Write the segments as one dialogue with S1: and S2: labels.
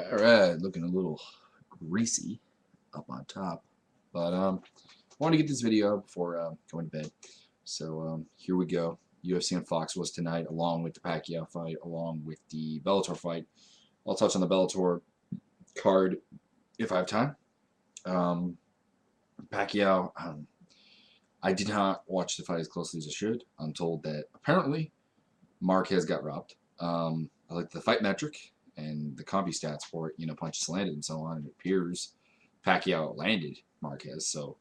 S1: Alright, looking a little greasy up on top. But I want to get this video out before going to bed. So here we go. UFC on Fox was tonight, along with the Pacquiao fight, along with the Bellator fight. I'll touch on the Bellator card if I have time. Um, Pacquiao, I did not watch the fight as closely as I should. I'm told that apparently Marquez got robbed. I like the fight metric and the compu stats for it, punches landed and so on. And it appears Pacquiao landed Marquez, so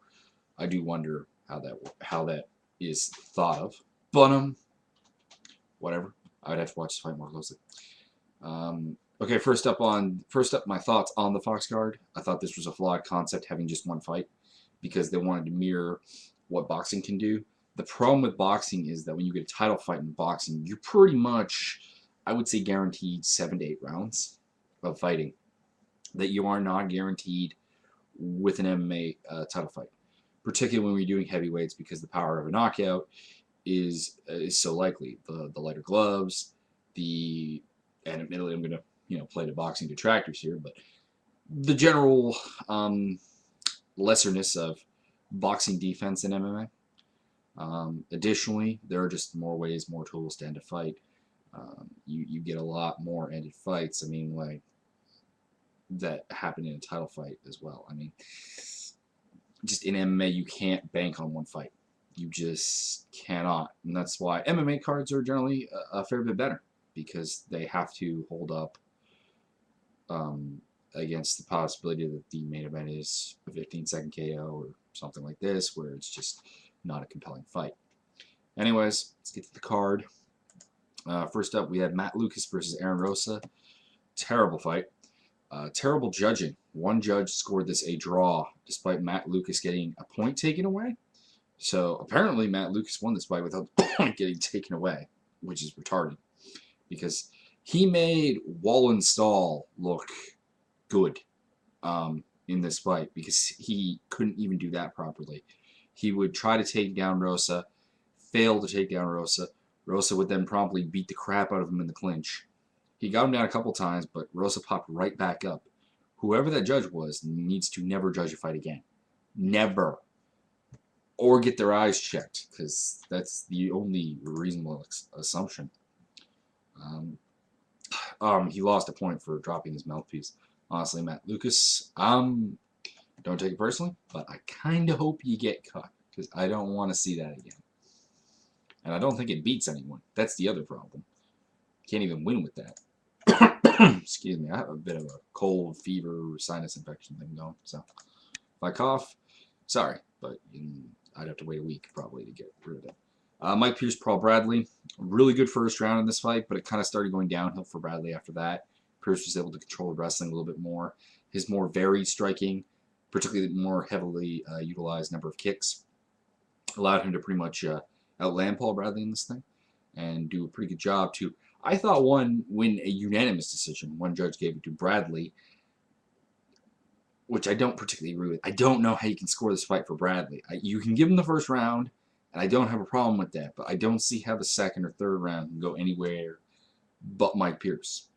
S1: I do wonder how that is thought of. But whatever. I'd have to watch the fight more closely. Okay, first up, my thoughts on the Fox card. I thought this was a flawed concept, having just one fight, because they wanted to mirror what boxing can do. The problem with boxing is that when you get a title fight in boxing, you're pretty much, I would say, guaranteed 7 to 8 rounds of fighting that you are not guaranteed with an MMA title fight, particularly when you're doing heavyweights, because the power of a knockout is so likely. The lighter gloves, and admittedly, I'm going to play the boxing detractors here, but the general lesserness of boxing defense in MMA. Additionally, there are just more ways, more tools to end a fight. You get a lot more ended fights. I mean, like, that happen in a title fight as well. I mean, just in MMA, you can't bank on one fight. You just cannot. And that's why MMA cards are generally a fair bit better, because they have to hold up against the possibility that the main event is a 15-second KO or something like this, where it's just not a compelling fight. Anyways, let's get to the card. First up, we had Matt Lucas versus Aaron Rosa. Terrible fight. Terrible judging. One judge scored this a draw, despite Matt Lucas getting a point taken away. So apparently Matt Lucas won this fight without the point getting taken away, which is retarded, because he made Wallenstall look good in this fight, because he couldn't even do that properly. He would try to take down Rosa, fail to take down Rosa. Rosa would then promptly beat the crap out of him in the clinch. He got him down a couple times, but Rosa popped right back up. Whoever that judge was needs to never judge a fight again. Never. Or get their eyes checked, because that's the only reasonable assumption. He lost a point for dropping his mouthpiece. Honestly, Matt Lucas, don't take it personally, but I kind of hope you get cut, because I don't want to see that again. And I don't think it beats anyone. That's the other problem. Can't even win with that. Excuse me, I have a bit of a cold, fever, sinus infection thing going, so if I cough, sorry, but I'd have to wait a week probably to get rid of it. Mike Pierce, Paul Bradley, really good first round in this fight, but it kind of started going downhill for Bradley after that. Pierce was able to control the wrestling a little bit more. His more varied striking, particularly more heavily utilized number of kicks, allowed him to pretty much outland Paul Bradley in this thing and do a pretty good job to, I thought, win a unanimous decision. One judge gave it to Bradley, which I don't particularly agree with. I don't know how you can score this fight for Bradley. You can give him the first round, and I don't have a problem with that, but I don't see how the second or third round can go anywhere but Mike Pierce.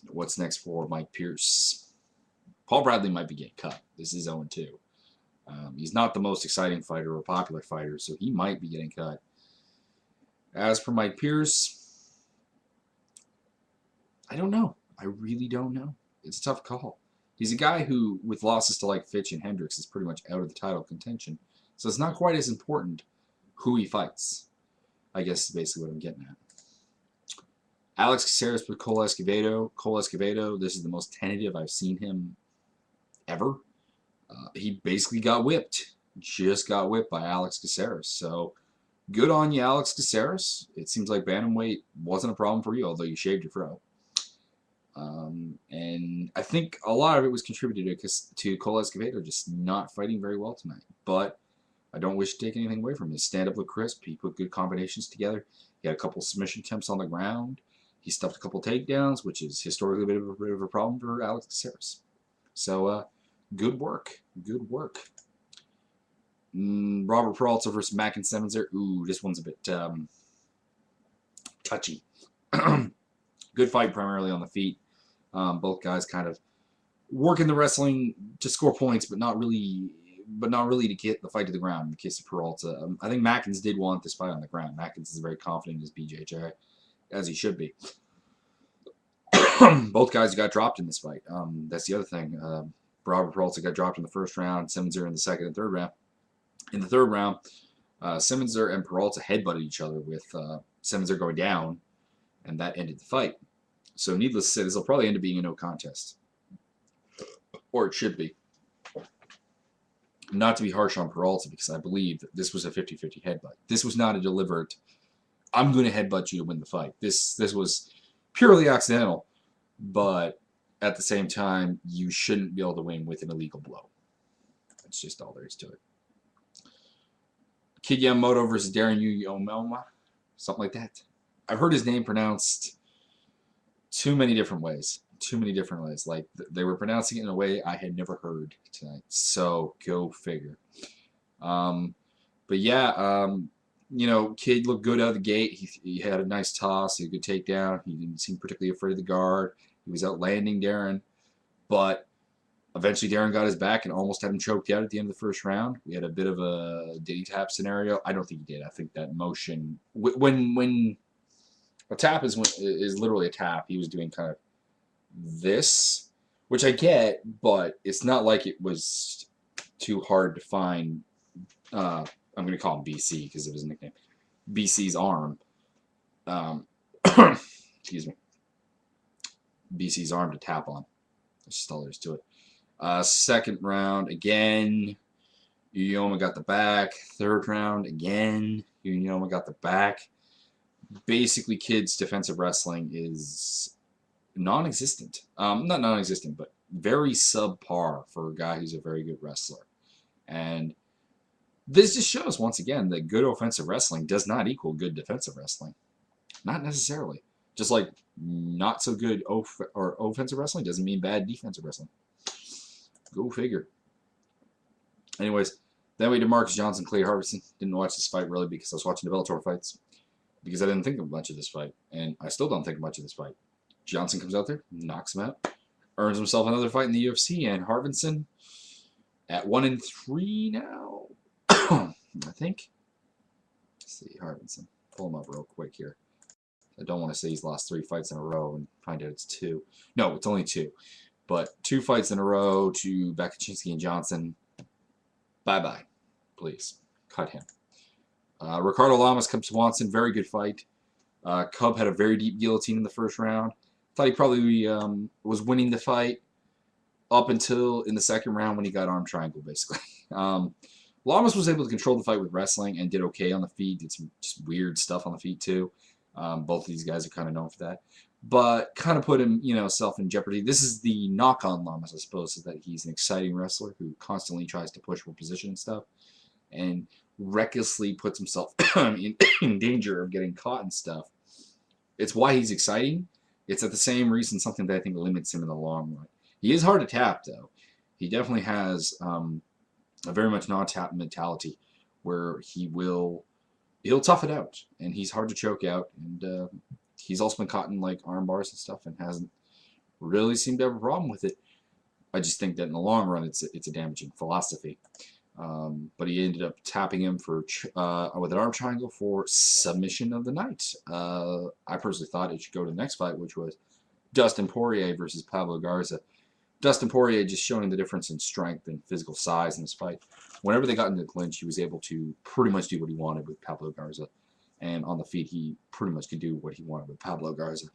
S1: What's next for Mike Pierce? Paul Bradley might be getting cut. This is 0-2. He's not the most exciting fighter or popular fighter, so he might be getting cut. As for Mike Pierce, I don't know. I really don't know. It's a tough call. He's a guy who, with losses to like Fitch and Hendricks, is pretty much out of the title contention. So it's not quite as important who he fights, I guess is basically what I'm getting at. Alex Caceres with Cole Escobedo. Cole Escobedo, this is the most tentative I've seen him ever. He basically got whipped. Just got whipped by Alex Caceres. So good on you, Alex Caceres. It seems like bantamweight wasn't a problem for you, although you shaved your fro. And I think a lot of it was contributed to Cole Escobedo just not fighting very well tonight. But I don't wish to take anything away from his stand-up looked crisp. He put good combinations together. He had a couple submission attempts on the ground. He stuffed a couple takedowns, which is historically a bit of a problem for Alex Caceres. So, good work. Good work. Robert Peralta versus Mackin Simmons. Ooh, this one's a bit touchy. Good fight primarily on the feet. Both guys kind of working the wrestling to score points, but not really to get the fight to the ground. In the case of Peralta, I think Mackins did want this fight on the ground. Mackins is very confident in his BJJ, as he should be. Both guys got dropped in this fight. That's the other thing. Robert Peralta got dropped in the first round. Simmons in the second and third round. In the third round, Simmons and Peralta headbutted each other with Simmons going down, and that ended the fight. So needless to say, this will probably end up being a no contest. Or it should be. Not to be harsh on Peralta, because I believe that this was a 50-50 headbutt. This was not a deliberate, I'm going to headbutt you to win the fight. This was purely accidental, but at the same time, you shouldn't be able to win with an illegal blow. That's just all there is to it. Kid Yamamoto versus Darren Yuyomoma, something like that. I've heard his name pronounced too many different ways. Like, they were pronouncing it in a way I had never heard tonight. So, go figure. But yeah, you know, Kid looked good out of the gate. He had a nice toss. He had a good takedown. He didn't seem particularly afraid of the guard. He was outlanding Darren. But eventually Darren got his back and almost had him choked out at the end of the first round. We had a bit of a did he tap scenario. I don't think he did. I think that motion, when a tap is literally a tap, he was doing kind of this, which I get, but it's not like it was too hard to find. I'm going to call him BC because of his nickname. BC's arm. Excuse me. BC's arm to tap on. That's just all there is to it. Second round, again, Yuyoma got the back. Third round, again, Yuyoma got the back. Basically, Kid's defensive wrestling is non-existent. Not non-existent, but very subpar for a guy who's a very good wrestler. And this just shows, once again, that good offensive wrestling does not equal good defensive wrestling. Not necessarily. Just like not so good offensive wrestling doesn't mean bad defensive wrestling. Go figure. Anyways, then we did Marcus Johnson, Clay Harbison. Didn't watch this fight really because I was watching the Bellator fights. Because I didn't think much of this fight. And I still don't think much of this fight. Johnson comes out there, knocks him out, earns himself another fight in the UFC, and Harbison at 1-3 now. I think. Let's see, Harbison. Pull him up real quick here. I don't want to say he's lost 3 fights in a row and find out it's 2. No, it's only 2. But 2 fights in a row to Bakaczynski and Johnson. Bye-bye. Please. Cut him. Ricardo Lamas comes to Swanson. Very good fight. Cub had a very deep guillotine in the first round. Thought he probably was winning the fight up until in the second round when he got arm triangle, basically. Lamas was able to control the fight with wrestling and did okay on the feet. Did some just weird stuff on the feet, too. Both of these guys are kind of known for that. But kind of put him, you know, self in jeopardy. This is the knock on Lamas, I suppose, is that he's an exciting wrestler who constantly tries to push for position and stuff. And recklessly puts himself in danger of getting caught and stuff. It's why he's exciting. It's at the same reason something that I think limits him in the long run. He is hard to tap, though. He definitely has a very much non-tap mentality where he'll tough it out, and he's hard to choke out, and he's also been caught in like arm bars and stuff and hasn't really seemed to have a problem with it. I just think that in the long run it's a damaging philosophy. But he ended up tapping him for with an arm triangle for submission of the night. I personally thought it should go to the next fight, which was Dustin Poirier versus Pablo Garza. Dustin Poirier just showing the difference in strength and physical size in this fight. Whenever they got into the clinch, he was able to pretty much do what he wanted with Pablo Garza. And on the feet, he pretty much could do what he wanted with Pablo Garza.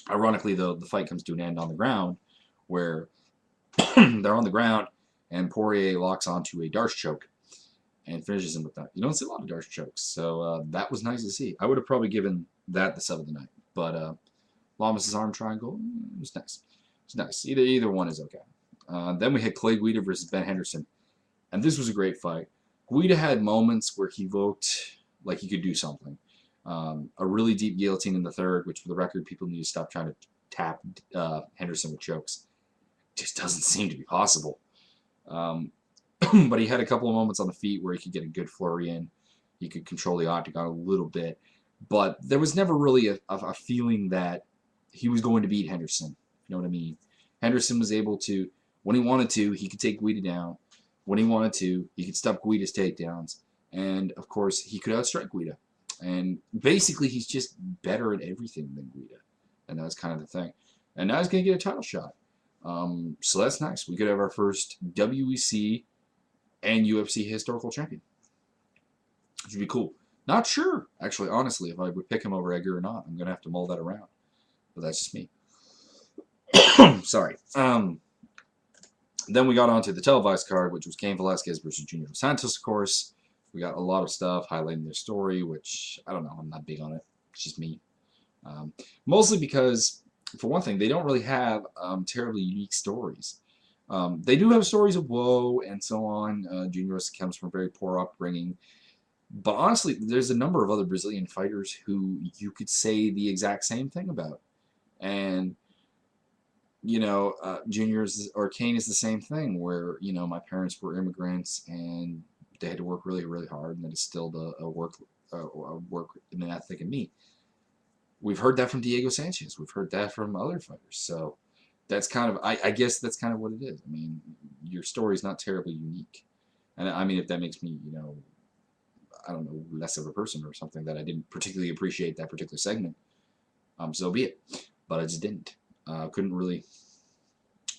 S1: Ironically, though, the fight comes to an end on the ground, where they're on the ground, and Poirier locks onto a Darce choke and finishes him with that. You don't see a lot of Darce chokes, so that was nice to see. I would have probably given that the sub of the night, but Lamas' arm triangle was nice. It's nice. Either one is okay. Then we had Clay Guida versus Ben Henderson, and this was a great fight. Guida had moments where he looked like he could do something. A really deep guillotine in the third, which for the record, people need to stop trying to tap Henderson with chokes. It just doesn't seem to be possible. But he had a couple of moments on the feet where he could get a good flurry in. He could control the octagon a little bit. But there was never really a feeling that he was going to beat Henderson you know what I mean? Henderson was able to, when he wanted to, he could take Guida down. When he wanted to, he could stop Guida's takedowns. And, of course, he could outstrike Guida. And basically, he's just better at everything than Guida. And that's kind of the thing. And now he's going to get a title shot. So that's nice. We could have our first WEC and UFC historical champion, which would be cool. Not sure, actually, honestly, if I would pick him over Edgar or not. I'm going to have to mull that around. But that's just me. Sorry. Then we got onto the televised card, which was Cain Velasquez versus Junior Dos Santos, of course. We got a lot of stuff highlighting their story, which, I don't know, I'm not big on it. It's just me. Mostly because, for one thing, they don't really have terribly unique stories. They do have stories of woe and so on. Junior comes from a very poor upbringing. But honestly, there's a number of other Brazilian fighters who you could say the exact same thing about. And, you know, Junior's or Cain is the same thing where, you know, my parents were immigrants and they had to work really, really hard, and that instilled a work ethic in me. We've heard that from Diego Sanchez. We've heard that from other fighters. So that's kind of, I guess that's kind of what it is. I mean, your story is not terribly unique. And I mean, if that makes me, you know, I don't know, less of a person or something that I didn't particularly appreciate that particular segment, so be it. But I just didn't. Couldn't really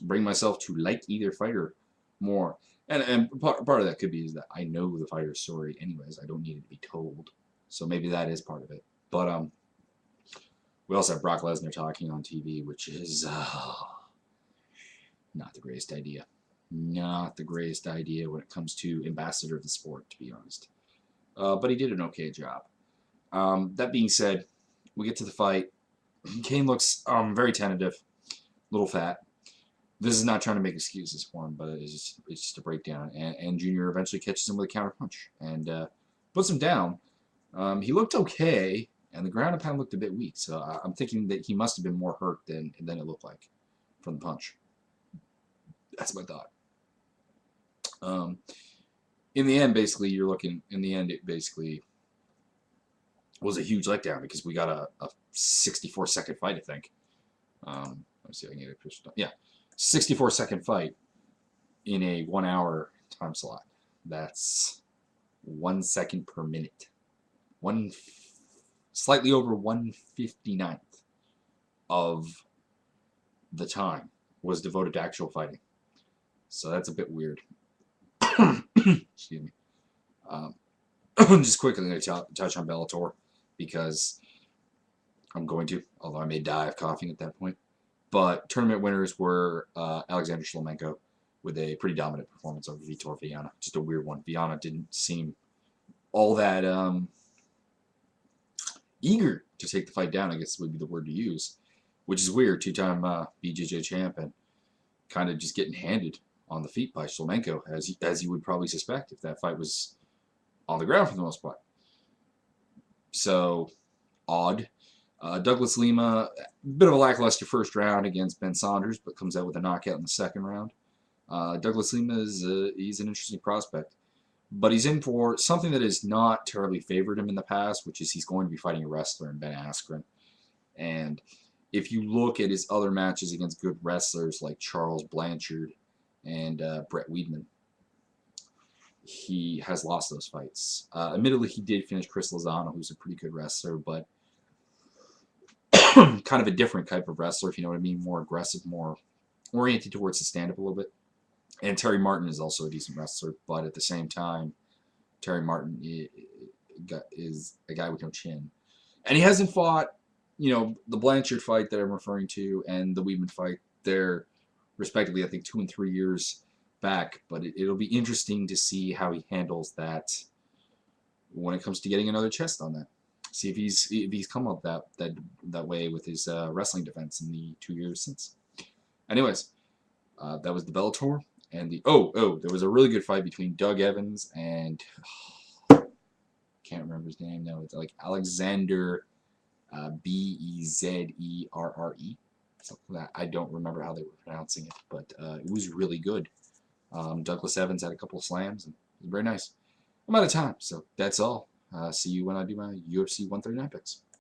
S1: bring myself to like either fighter more. And part of that could be is that I know the fighter's story anyways. I don't need it to be told. So maybe that is part of it. But we also have Brock Lesnar talking on TV, which is not the greatest idea. Not the greatest idea when it comes to ambassador of the sport, to be honest. But he did an okay job. That being said, we get to the fight. Cain looks very tentative, a little fat. This is not trying to make excuses for him, but it's just a breakdown. And Junior eventually catches him with a counter punch and puts him down. He looked okay, and the ground and pound looked a bit weak. So I'm thinking that he must have been more hurt than it looked like from the punch. That's my thought. In the end, basically, you're looking. In the end, it basically was a huge letdown because we got a 64-second fight, I think. Let's see if I can get it pushed up. Yeah, 64-second fight in a 1 hour time slot. That's 1 second per minute. Slightly over 1/59th of the time was devoted to actual fighting. So that's a bit weird. Excuse me. Just quickly going to touch on Bellator because I'm going to, although I may die of coughing at that point. But tournament winners were Alexander Shlemenko with a pretty dominant performance over Vitor Viana. Just a weird one. Viana didn't seem all that eager to take the fight down, I guess would be the word to use, which is weird. Two-time BJJ champ and kind of just getting handed on the feet by Shlemenko, as you would probably suspect if that fight was on the ground for the most part. So, odd. Douglas Lima, a bit of a lackluster first round against Ben Saunders, but comes out with a knockout in the second round. Douglas Lima he's an interesting prospect, but he's in for something that has not terribly favored him in the past, which is he's going to be fighting a wrestler in Ben Askren. And if you look at his other matches against good wrestlers like Charles Blanchard and Brett Weidman, he has lost those fights. Admittedly, he did finish Chris Lozano, who's a pretty good wrestler, but kind of a different type of wrestler, if you know what I mean, more aggressive, more oriented towards the stand-up a little bit. And Terry Martin is also a decent wrestler, but at the same time, Terry Martin is a guy with no chin. And he hasn't fought, you know, the Blanchard fight that I'm referring to and the Weidman fight. They're respectively, I think, 2 and 3 years back, but it'll be interesting to see how he handles that when it comes to getting another chest on that. See if he's come up that way with his wrestling defense in the 2 years since. Anyways, that was the Bellator, and there was a really good fight between Doug Evans and can't remember his name now. It's like Alexander Bezerre. Something like that. I don't remember how they were pronouncing it, but it was really good. Douglas Evans had a couple of slams, and it was very nice. I'm out of time, so that's all. See you when I do my UFC 139 picks.